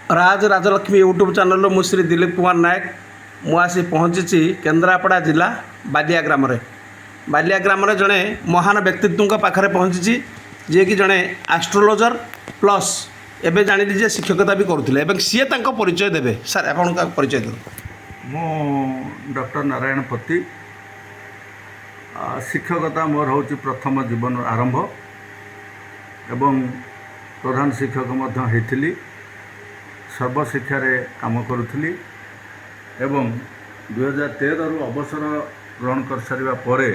राज Rajalakshmi YouTube channel मु श्री दिलीप कुमार नायक मुझे पहुँची केन्द्रापड़ा जिला बालिया ग्राम जड़े महान व्यक्तित्व पाखे पहुँची जी कि जड़े एस्ट्रोलोजर प्लस एवं जानी जे शिक्षकता भी करुले सी परिचय देवे सर आप परिचय दे मु डॉक्टर नारायण पति शिक्षकता मोर हूँ प्रथम जीवन आरंभ एवं प्रधान शिक्षक होती सर्वशिक्षा काम करुली एवं 2013 रु अवसर ग्रहण कर सारिबा परे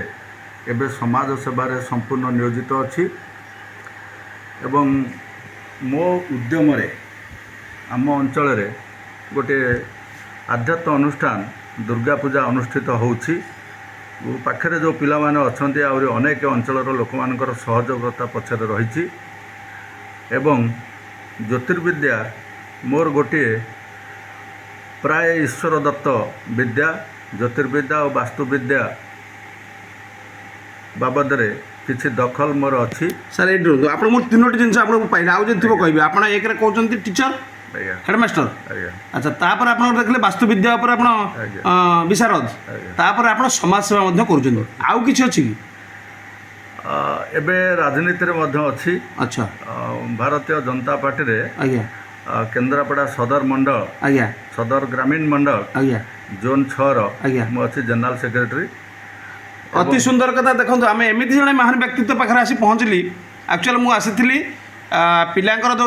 एबे समाज सेवारे संपूर्ण नियोजित अच्छी एवं मो उद्यम आम अंचल गोटे आध्यात्म अनुष्ठान दुर्गा पूजा अनुष्ठित होउछि पाखरे जो पिला माने अछंती आउरी अनेक अंचलर लोक मानकर सहयोगिता पछरे रहिछि एवं ज्योतिर्विद्या मोर गोटे प्राय ईश्वर दत्त विद्या ज्योतिर्विद्या और वास्तुविद्या बाबद किसी दखल मोर अच्छी सर ये आप तीनोटी जिन आपको पाइले आउ जो थी कह आप एक कहते टीचर हेडमास्टर अच्छा तापर आप देखिए वास्तुविद्या आप विशारद तापर आप समाज सेवा कर किसी अच्छी कि एबे राजनीति रे मध्य अच्छी अच्छा भारतीय जनता पार्टी रे आज्ञा केन्द्रापड़ा सदर मंडल आज्ञा सदर ग्रामीण मंडल आज्ञा जोन 6 आज्ञा मुझे जनरल सेक्रेटरी अति सुंदर कथा देखो आम एमती जड़े महान व्यक्तित्व पाखे आसी पहुँचली एक्चुअल मुझे पिलांकर जो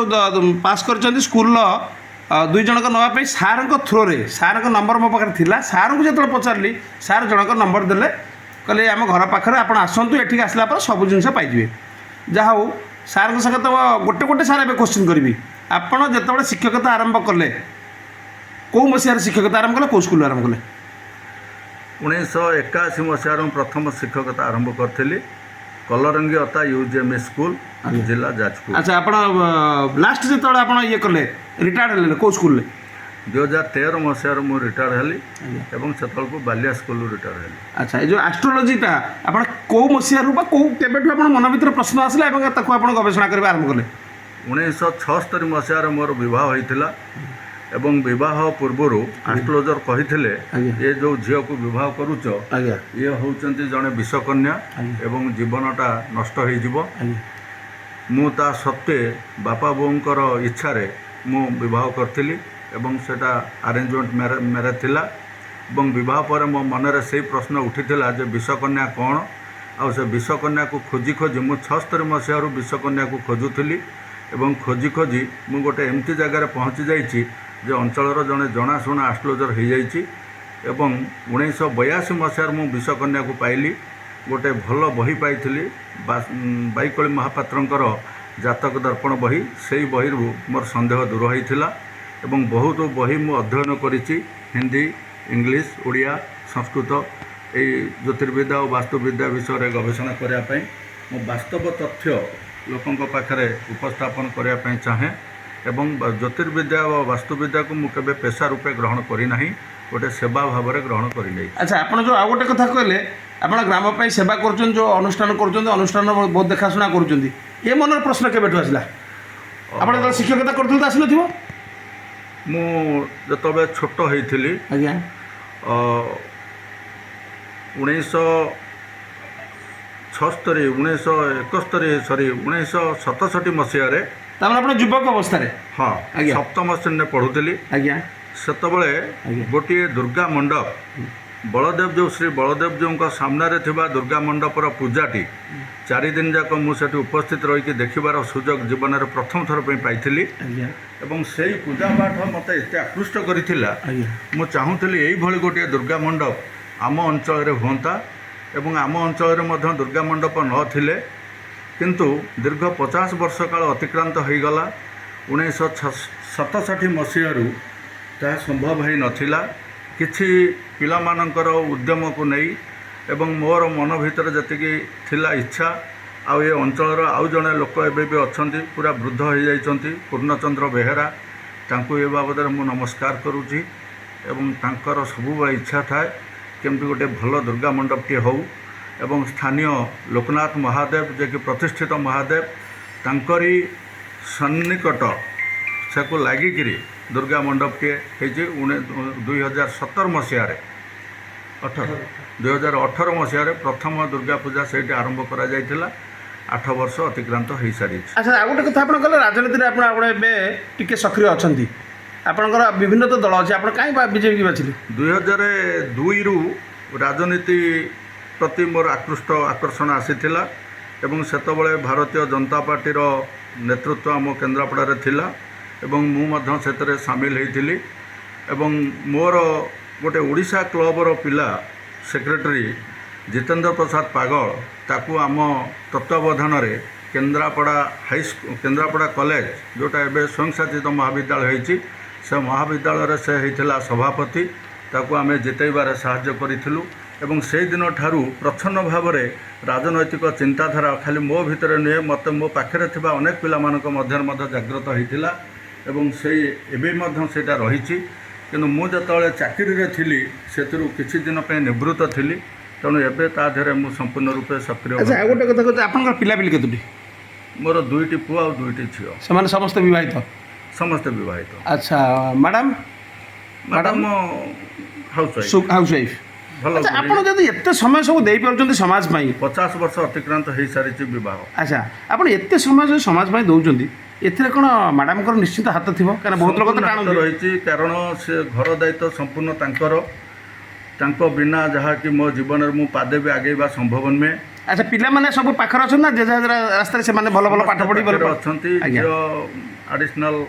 पास कर स्कूल दुई जनक नापी सार थ्रो सार नंबर मो पाखे था सार को जो पचारि सार जनक नंबर देले कहले आम घर पाखे आप आसतु ये आसला सब जिन पाइबे जहा हो सार सहित गोटे गोटे सार ए क्वेश्चन करी आपड़ जो शिक्षकता आरंभ कले कौ मसीह शिक्षकता आरंभ कले कौ स्कूल आरंभ कले 1981 मसीह प्रथम शिक्षकता आरंभ करी कलरंगी अता यूजेएम स्कूल जिला जाजपुर अच्छा आप लास्ट जो आप ये कले रिटायर्ड हेल्ले कौ स्कूल 2013 मसीह मुझे रिटायर्ड हेली एवं से बालिया स्कूल रिटायर्ड हेली अच्छा ये जो एस्ट्रोलोजीटा आप कौ मसीह कौ केबेठु आप मन भर प्रश्न आसला आप गवेषणा करने आरंभ कले 1976 मसीह मोर बह होता एवं विवाह पूर्वर एस्ट्रोलोजर कही ये जो झील को विवाह करुच ये होउचंती जड़े विषकन्या एवं जीवनटा नष्ट हो मुता सत्वे बापा बोंकर इच्छा मु विवाह करी एवं सेटा अरेंजमेंट मैरेज थिला एवं विवाह पर मो मनरे से प्रश्न उठीला जे विषकन्या कौन आ से विषकन्या को खोजी खोजी मु 76 मसीह विषकन्या को खोजुली एवं खोजी खोजी मु गोटे एमती जगार पहुँची जाइए जे अंचलर जड़े जनाशुना एस्ट्रोलोजर हो जाइए एवं 1982 मसीह मु विषकन्या को पाइली गोटे भल बही पाई बाईकली महापात्रंकर जातक दर्पण बही से बही मोर संदेह दूर होता एवं बहुत बही मु अध्ययन करिछि हिंदी इंग्लिश ओडिया संस्कृत ये ज्योतिर्विद्या और वास्तुविद्या विषय में गवेषणा करने मो वास्तव तथ्य लोकों पाखे उपस्थापन करने चाहे एवं ज्योतिर्विद्या और वास्तुविद्या को मुझे केबे पेशा रूपे ग्रहण करना गोटे सेवा भाव में ग्रहण करनी। अच्छा आप जो आउ गोटे कथा कहले आप ग्राम पर सेवा कर जो अनुष्ठान अनुष्ठान बहुत देखाशुना कर ये मन प्रश्न केबेठु आसला आप शिक्षकता करते आस न मु जो छोट होती आज्ञा 1967 मसीह आप युवक अवस्था हाँ सप्तम श्रेणी पढ़ुली आज्ञा से गोटे दुर्गा मंडप बलदेव जो श्री बलदेव जो सामने थिबा दुर्गा मंडपर पूजाटी 4 दिन जाक मुझे उपस्थित रही देखिबार सुजोग जीवन में प्रथम थर पाई एवं से पूजा पाठ मत एत आकृष्ट करिथिला मु चाहूली यही गोटे दुर्गा मंडप आम अंचल हुंता एवं आम अंचल दुर्गा मंडप नथिले किंतु दीर्घ 50 वर्ष काल अतिक्रांत हो गला 1967 मसीह ताहा संभव हो नथिला किछि पिला मानकर उद्यम को नहीं एवं मोर मन भीतर जतिकी थिला इच्छा आउ ये अंचल आउ जड़े लोक एवं भी अच्छा पूरा वृद्ध हो जाइछंती पूर्णचंद्र बेहेरा तांको ये बाबद मु नमस्कार करुच्ची एवं तांकर सबुबेले इच्छा थाए केमती गोटे भल दुर्गा मंडपटी हो एवं स्थानीय लोकनाथ महादेव जे कि प्रतिष्ठित महादेव तांकरी सन्निकट से लगिकी ଦୁର୍ଗା ମଣ୍ଡପଟିଏ ହେଇଛି 2017 ମସିହାରେ 2018 ମସିହାରେ ପ୍ରଥମ ଦୁର୍ଗା ପୂଜା ସେଇଠି ଆରମ୍ଭ କରାଯାଇଥିଲା। 8 ବର୍ଷ ଅତିକ୍ରାନ୍ତ ହୋଇସାରିଛି। ଆଚ୍ଛା, ଆଉ ଗୋଟେ କଥା ଆପଣ କହିଲେ ରାଜନୀତିରେ ଆପଣ ଏବେ ଟିକେ ସକ୍ରିୟ ଅଛନ୍ତି। ଆପଣଙ୍କର ବିଭିନ୍ନ ତ ଦଳ ଅଛି, ଆପଣ କାହିଁ ବିଜେପିକି ବାଛିଲେ? 2002ରୁ ରାଜନୀତି ପ୍ରତି ମୋର ଆକର୍ଷଣ ଆସିଥିଲା ଏବଂ ସେତେବେଳେ ଭାରତୀୟ ଜନତା ପାର୍ଟିର ନେତୃତ୍ୱ ଆମ କେନ୍ଦ୍ରାପଡ଼ାରେ ଥିଲା ଏବଂ ମୁଁ ମଧ୍ୟ ସେଥିରେ ସାମିଲ ହୋଇଥିଲି ଏବଂ ମୋର ଗୋଟେ ଓଡ଼ିଶା କ୍ଲବର ପିଲା ସେକ୍ରେଟାରୀ ଜିତେନ୍ଦ୍ର ପ୍ରସାଦ ପାଗଳ ତାକୁ ଆମ ତତ୍ତ୍ୱାବଧାନରେ କେନ୍ଦ୍ରାପଡ଼ା କଲେଜ ଯେଉଁଟା ଏବେ ସ୍ୱୟଂଶାସିତ ମହାବିଦ୍ୟାଳୟ ହୋଇଛି ସେ ମହାବିଦ୍ୟାଳୟରେ ସେ ହୋଇଥିଲା ସଭାପତି। ତାକୁ ଆମେ ଜିତେଇବାରେ ସାହାଯ୍ୟ କରିଥିଲୁ ଏବଂ ସେଇଦିନ ଠାରୁ ପ୍ରଚ୍ଛନ୍ନ ଭାବରେ ରାଜନୈତିକ ଚିନ୍ତାଧାରା ଖାଲି ମୋ ଭିତରେ ନୁହେଁ, ମୋତେ ମୋ ପାଖରେ ଥିବା ଅନେକ ପିଲାମାନଙ୍କ ମଧ୍ୟରେ ମଧ୍ୟ ଜାଗ୍ରତ ହୋଇଥିଲା ଏବଂ ସେଇ ଏବେ ମଧ୍ୟ ସେଇଟା ରହିଛି। କିନ୍ତୁ ମୁଁ ଯେତେବେଳେ ଚାକିରିରେ ଥିଲି ସେଥିରୁ କିଛି ଦିନ ପାଇଁ ନିବୃତ୍ତ ଥିଲି, ତେଣୁ ଏବେ ତା ଦେହରେ ମୁଁ ସମ୍ପୂର୍ଣ୍ଣ ରୂପେ ସକ୍ରିୟ। ଆଚ୍ଛା, ଆଉ ଗୋଟେ କଥା କହୁଛି, ଆପଣଙ୍କର ପିଲାପିଲି କେତୋଟି? ମୋର 2ଟି ପୁଅ ଆଉ 2ଟି ଝିଅ। ସେମାନେ ସମସ୍ତେ ବିବାହିତ? ସମସ୍ତେ ବିବାହିତ। ଆଚ୍ଛା, ମ୍ୟାଡ଼ାମ୍ ହାଉସୱାଇଫ୍। ଭଲ। ଆଚ୍ଛା, ଆପଣ ଯଦି ଏତେ ସମୟ ସବୁ ଦେଇପାରୁଛନ୍ତି ସମାଜ ପାଇଁ, 50 ବର୍ଷ ଅତିକ୍ରାନ୍ତ ହୋଇସାରିଛି ବିବାହ। ଆଚ୍ଛା, ଆପଣ ଏତେ ସମୟ ଯଦି ସମାଜ ପାଇଁ ଦେଉଛନ୍ତି, ଏଥିରେ କ'ଣ ମ୍ୟାଡ଼ାମଙ୍କର ନିଶ୍ଚିତ ହାତ ଥିବ? କାରଣ ବହୁତ ଲୋକ ତ ଟାଣନ୍ତି। ରହିଛି, କାରଣ ସେ ଘର ଦାୟିତ୍ୱ ସମ୍ପୂର୍ଣ୍ଣ ତାଙ୍କର। ତାଙ୍କ ବିନା ଯାହାକି ମୋ ଜୀବନରେ ମୁଁ ପାଦେ ବି ଆଗେଇବା ସମ୍ଭବ ନୁହେଁ। ଆଚ୍ଛା, ପିଲାମାନେ ସବୁ ପାଖରେ ଅଛନ୍ତି ନା ଯେଝା ରାସ୍ତାରେ ସେମାନେ ଭଲ ପାଠ ପଢ଼ି ଅଛନ୍ତି? ଝିଅ ଆଡ଼ିସନାଲ୍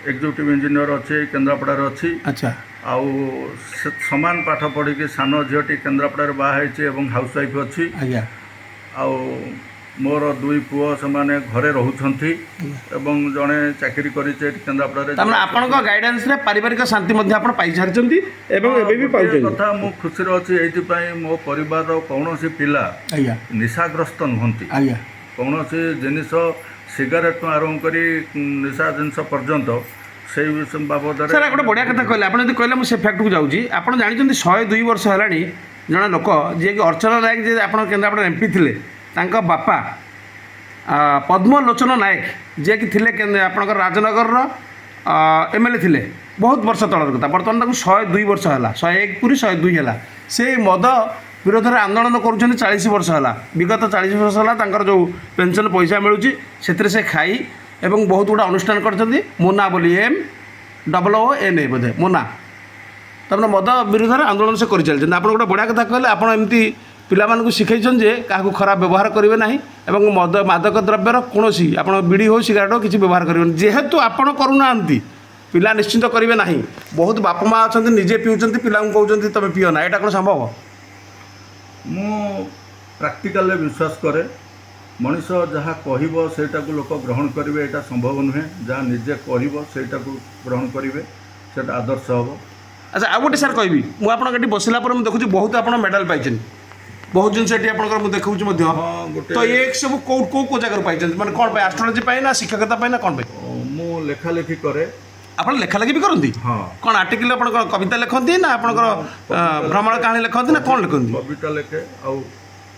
ଏକ୍ଜିକ୍ୟୁଟିଭ୍ ଇଞ୍ଜିନିୟର ଅଛି, କେନ୍ଦ୍ରାପଡ଼ାରେ ଅଛି। ଆଚ୍ଛା, ଆଉ ସମାନ ପାଠ ପଢ଼ିକି ସାନ ଝିଅଟି କେନ୍ଦ୍ରାପଡ଼ାରେ ବାହା ହେଇଛି ଏବଂ ହାଉସୱାଇଫ୍ ଅଛି। ଆଜ୍ଞା। ଆଉ ମୋର 2 ପୁଅ ସେମାନେ ଘରେ ରହୁଛନ୍ତି ଏବଂ ଜଣେ ଚାକିରି କରିଛି ଏଠି କେନ୍ଦ୍ରାପଡ଼ାରେ। ତାମାନେ ଆପଣଙ୍କ ଗାଇଡାନ୍ସରେ ପାରିବାରିକ ଶାନ୍ତି ମଧ୍ୟ ଆପଣ ପାଇସାରିଛନ୍ତି ଏବଂ ଏବେ ବି ପାଉଛନ୍ତି। କଥା ମୁଁ ଖୁସିରେ ଅଛି ଏଇଥିପାଇଁ ମୋ ପରିବାରର କୌଣସି ପିଲା ନିଶାଗ୍ରସ୍ତ ନୁହନ୍ତି। ଆଜ୍ଞା। କୌଣସି ଜିନିଷ ସିଗାରେଟ୍ରୁ ଆରମ୍ଭ କରି ନିଶା ଜିନିଷ ପର୍ଯ୍ୟନ୍ତ ସେଇ ବାବଦରେ। ସାର୍, ଗୋଟେ ବଢ଼ିଆ କଥା କହିଲେ। ଆପଣ ଯଦି କହିଲେ ମୁଁ ସେ ଫ୍ୟାକ୍ଟକୁ ଯାଉଛି। ଆପଣ ଜାଣିଛନ୍ତି 102 ବର୍ଷ ହେଲାଣି ଜଣେ ଲୋକ ଯିଏକି ଅର୍ଚ୍ଚନା ନାୟକ, ଯିଏ ଆପଣ କେନ୍ଦ୍ରାପଡ଼ା MP ଥିଲେ, ତାଙ୍କ ବାପା ପଦ୍ମଲୋଚନ ନାୟକ ଯିଏକି ଥିଲେ ଆପଣଙ୍କର ରାଜନଗରର MLA ଥିଲେ ବହୁତ ବର୍ଷ ତଳର କଥା। ବର୍ତ୍ତମାନ ତାଙ୍କୁ 102 ବର୍ଷ ହେଲା, 101 ପୁରୀ 102 ହେଲା। ସେ ମଦ ବିରୋଧରେ ଆନ୍ଦୋଳନ କରୁଛନ୍ତି 40 ବର୍ଷ ହେଲା। ବିଗତ 40 ବର୍ଷ ହେଲା ତାଙ୍କର ଯେଉଁ ପେନ୍ସନ୍ ପଇସା ମିଳୁଛି ସେଥିରେ ସେ ଖାଇ ଏବଂ ବହୁତ ଗୁଡ଼ା ଅନୁଷ୍ଠାନ କରିଛନ୍ତି। ମୋନା ବୋଲି MOONA ବୋଧେ ମୋନା, ତାମାନେ ମଦ ବିରୋଧରେ ଆନ୍ଦୋଳନ ସେ କରିଚାଲିଛନ୍ତି। ଆପଣ ଗୋଟେ ବଢ଼ିଆ କଥା କହିଲେ। ଆପଣ ଏମିତି ପିଲାମାନଙ୍କୁ ଶିଖାଇଛନ୍ତି ଯେ କାହାକୁ ଖରାପ ବ୍ୟବହାର କରିବେ ନାହିଁ ଏବଂ ମାଦକ ଦ୍ରବ୍ୟର କୌଣସି ଆପଣ ବିଡ଼ି ହେଉ ସିଗାରେଟ୍ ହେଉ କିଛି ବ୍ୟବହାର କରିବେନି। ଯେହେତୁ ଆପଣ କରୁନାହାନ୍ତି, ପିଲା ନିଶ୍ଚିନ୍ତ କରିବେ ନାହିଁ। ବହୁତ ବାପା ମା ଅଛନ୍ତି ନିଜେ ପିଉଛନ୍ତି, ପିଲାଙ୍କୁ କହୁଛନ୍ତି ତୁମେ ପିଅ ନା। ଏଇଟା କ'ଣ ସମ୍ଭବ? ମୁଁ ପ୍ରାକ୍ଟିକାଲରେ ବିଶ୍ୱାସ କରେ। ମଣିଷ ଯାହା କହିବ ସେଇଟାକୁ ଲୋକ ଗ୍ରହଣ କରିବେ, ଏଇଟା ସମ୍ଭବ ନୁହେଁ। ଯାହା ନିଜେ କହିବ ସେଇଟାକୁ ଗ୍ରହଣ କରିବେ, ସେଇଟା ଆଦର୍ଶ ହେବ। ଆଚ୍ଛା, ଆଉ ଗୋଟେ ସାର୍ କହିବି, ମୁଁ ଆପଣଙ୍କ ଏଠି ବସିଲା ପରେ ମୁଁ ଦେଖୁଛି ବହୁତ ଆପଣ ମେଡ଼ାଲ୍ ପାଇଛନ୍ତି, ବହୁତ ଜିନିଷ ଏଠି ଆପଣଙ୍କର ମୁଁ ଦେଖାଉଛି ମଧ୍ୟ। ତ ଏ ସବୁ କେଉଁ ଜାଗାରୁ ପାଇଛନ୍ତି? ମାନେ କ'ଣ ପାଇଁ? ଆଷ୍ଟ୍ରୋଲୋଜି ପାଇଁ ନା ଶିକ୍ଷକତା ପାଇଁ ନା କ'ଣ ପାଇଁ? ମୁଁ ଲେଖାଲେଖି କରେ। ଆପଣ ଲେଖାଲେଖି ବି କରନ୍ତି? ହଁ। କ'ଣ ଆର୍ଟିକଲ ଆପଣ କ'ଣ କବିତା ଲେଖନ୍ତି ନା ଆପଣଙ୍କର ଭ୍ରମଣ କାହାଣୀ ଲେଖନ୍ତି ନା କ'ଣ ଲେଖନ୍ତି? କବିତା ଲେଖେ ଆଉ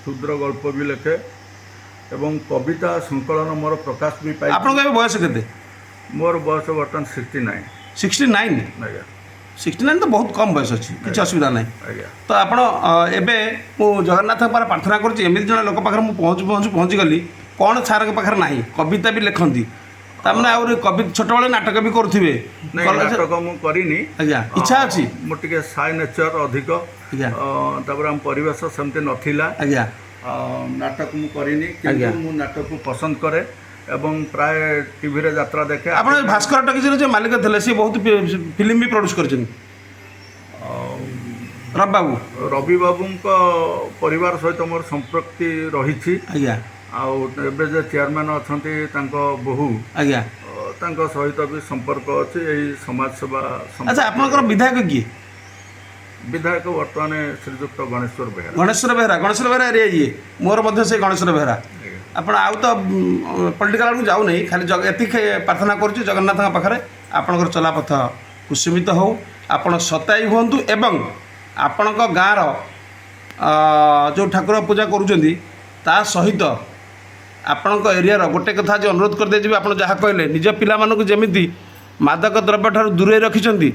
କ୍ଷୁଦ୍ର ଗଳ୍ପ ବି ଲେଖେ ଏବଂ କବିତା ସଂକଳନ ମୋର ପ୍ରକାଶ ବି ପାଇ। ଆପଣଙ୍କ ଏବେ ବୟସ କେତେ? ମୋର ବୟସ ବର୍ତ୍ତମାନ 69। 69? ଆଜ୍ଞା। 69 ତ ବହୁତ କମ୍ ବୟସ ଅଛି, କିଛି ଅସୁବିଧା ନାହିଁ। ଆଜ୍ଞା। ତ ଆପଣ ଏବେ ମୁଁ ଜଗନ୍ନାଥଙ୍କ ପାଖରେ ପ୍ରାର୍ଥନା କରୁଛି, ଏମିତି ଜଣେ ଲୋକ ପାଖରେ ମୁଁ ପହଞ୍ଚିଗଲି କ'ଣ ସାର୍ଙ୍କ ପାଖରେ ନାହିଁ। କବିତା ବି ଲେଖନ୍ତି, ତାମାନେ ଆହୁରି ଛୋଟବେଳେ ନାଟକ ବି କରୁଥିବେ? ନାଟକ ମୁଁ କରିନି। ଆଜ୍ଞା, ଇଚ୍ଛା ଅଛି? ମୁଁ ଟିକେ ସାଇ ନେଚର ଅଧିକ। ଆଜ୍ଞା। ତାପରେ ଆମ ପରିବେଶ ସେମିତି ନଥିଲା। ଆଜ୍ଞା। ନାଟକ ମୁଁ କରିନି, କିନ୍ତୁ ମୁଁ ନାଟକକୁ ପସନ୍ଦ କରେ ଏବଂ ପ୍ରାୟ ଟିଭିରେ ଯାତ୍ରା ଦେଖେ। ଆପଣ ଭାସ୍କର ଟକିଜର ଯେ ମାଲିକ ଥିଲେ ସେ ବହୁତ ଫିଲ୍ମ ବି ପ୍ରଡ୍ୟୁସ୍ କରିଛନ୍ତି। ରବି ବାବୁଙ୍କ ପରିବାର ସହିତ ମୋର ସମ୍ପୃକ୍ତି ରହିଛି। ଆଜ୍ଞା। ଆଉ ଏବେ ଯେ ଚେୟାରମ୍ୟାନ୍ ଅଛନ୍ତି ତାଙ୍କ ବୋହୂ, ଆଜ୍ଞା, ତାଙ୍କ ସହିତ ବି ସମ୍ପର୍କ ଅଛି ଏଇ ସମାଜ ସେବା। ଆଚ୍ଛା, ଆପଣଙ୍କର ବିଧାୟକ କିଏ? ବିଧାୟକ ବର୍ତ୍ତମାନ ଶ୍ରୀଯୁକ୍ତ ଗଣେଶ୍ୱର ବେହେରା। ଗଣେଶ୍ୱର ବେହେରା ଏରିଆ ଇଏ ମୋର ମଧ୍ୟ ସେ ଗଣେଶ୍ୱର ବେହେରା। ଆପଣ ଆଉ ତ ପଲିଟିକାଲ ଆଡ଼କୁ ଯାଉନାହିଁ, ଖାଲି ଏତିକି ପ୍ରାର୍ଥନା କରୁଛି ଜଗନ୍ନାଥଙ୍କ ପାଖରେ ଆପଣଙ୍କର ଚଲାପଥ କୁସୁମିତ ହେଉ, ଆପଣ ସତାଇ ହୁଅନ୍ତୁ ଏବଂ ଆପଣଙ୍କ ଗାଁର ଯେଉଁ ଠାକୁର ପୂଜା କରୁଛନ୍ତି ତା ସହିତ ଆପଣଙ୍କ ଏରିଆର ଗୋଟେ କଥା ଆଜି ଅନୁରୋଧ କରିଦେଇଯିବେ। ଆପଣ ଯାହା କହିଲେ ନିଜ ପିଲାମାନଙ୍କୁ ଯେମିତି ମାଦକ ଦ୍ରବ୍ୟଠାରୁ ଦୂରେଇ ରଖିଛନ୍ତି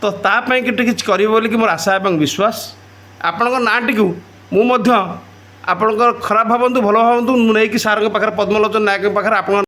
ତ ତା ପାଇଁ କିଛି କରିବେ ବୋଲିକି ମୋର ଆଶା ଏବଂ ବିଶ୍ୱାସ। ଆପଣଙ୍କ ନାଁଟିକୁ ମୁଁ ମଧ୍ୟ ଆପଣଙ୍କର ଖରାପ ଭାବନ୍ତୁ ଭଲ ଭାବନ୍ତୁ ମୁଁ ନେଇକି ସାର୍ଙ୍କ ପାଖରେ ପଦ୍ମଲୋଚନ ନାୟକଙ୍କ ପାଖରେ ଆପଣଙ୍କ